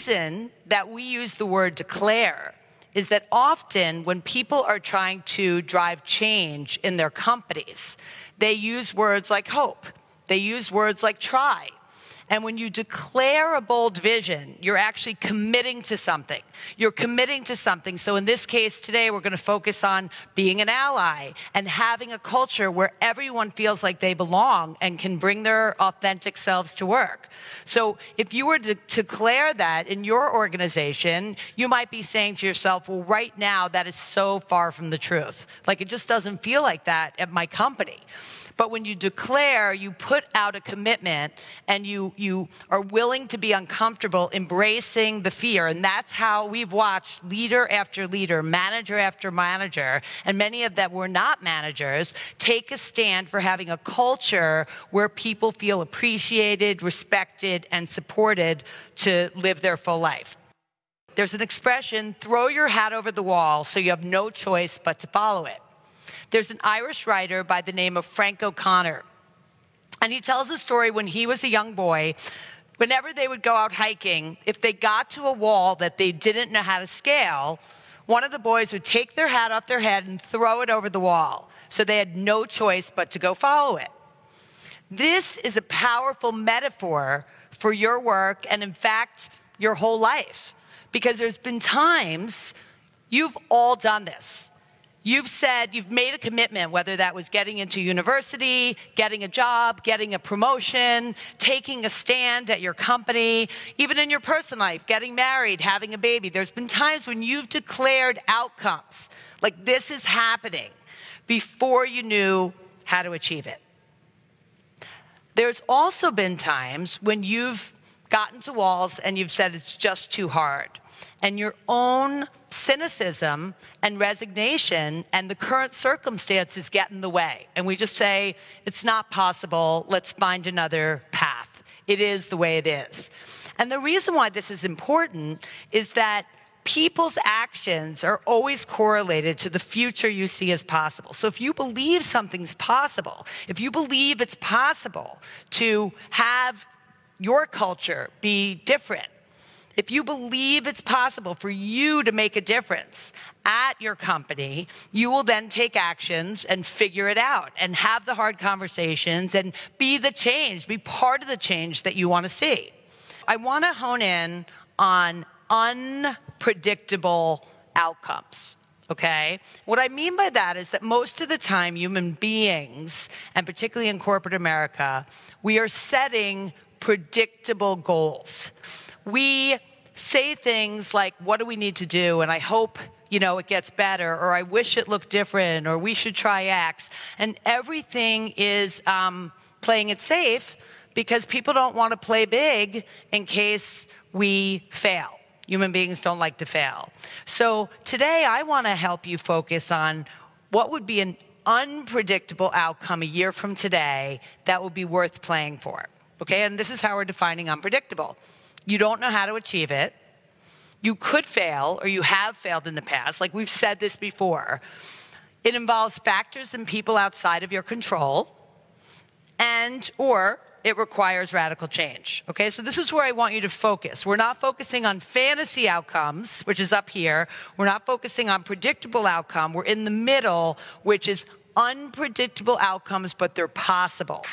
reason that we use the word declare is that often when people are trying to drive change in their companies, they use words like hope. They use words like try. And when you declare a bold vision, you're actually committing to something. You're committing to something. So in this case today, we're going to focus on being an ally and having a culture where everyone feels like they belong and can bring their authentic selves to work. So if you were to declare that in your organization, you might be saying to yourself, well, right now, that is so far from the truth. Like, it just doesn't feel like that at my company. But when you declare, you put out a commitment and you are willing to be uncomfortable, embracing the fear. And that's how we've watched leader after leader, manager after manager, and many of them were not managers, take a stand for having a culture where people feel appreciated, respected, and supported to live their full life. There's an expression, throw your hat over the wall so you have no choice but to follow it. There's an Irish writer by the name of Frank O'Connor, and he tells a story when he was a young boy. Whenever they would go out hiking, if they got to a wall that they didn't know how to scale, one of the boys would take their hat off their head and throw it over the wall, so they had no choice but to go follow it. This is a powerful metaphor for your work and, in fact, your whole life, because there's been times you've all done this. You've said, you've made a commitment, whether that was getting into university, getting a job, getting a promotion, taking a stand at your company, even in your personal life, getting married, having a baby. There's been times when you've declared outcomes, like this is happening, before you knew how to achieve it. There's also been times when you've gotten to walls and you've said it's just too hard. And your own cynicism and resignation and the current circumstances get in the way. And we just say, it's not possible, let's find another path. It is the way it is. And the reason why this is important is that people's actions are always correlated to the future you see as possible. So if you believe something's possible, if you believe it's possible to have your culture be different, if you believe it's possible for you to make a difference at your company, you will then take actions and figure it out and have the hard conversations and be the change, be part of the change that you want to see. I want to hone in on unpredictable outcomes. Okay? What I mean by that is that most of the time, human beings, and particularly in corporate America, we are setting predictable goals. We say things like, what do we need to do? And I hope, it gets better, or I wish it looked different, or we should try X. And everything is playing it safe because people don't want to play big in case we fail. Human beings don't like to fail. So today I want to help you focus on what would be an unpredictable outcome a year from today that would be worth playing for. Okay, and this is how we're defining unpredictable. You don't know how to achieve it. You could fail, or you have failed in the past. Like we've said this before. It involves factors and people outside of your control, or it requires radical change. Okay, so this is where I want you to focus. We're not focusing on fantasy outcomes, which is up here. We're not focusing on predictable outcome. We're in the middle, which is unpredictable outcomes, but they're possible.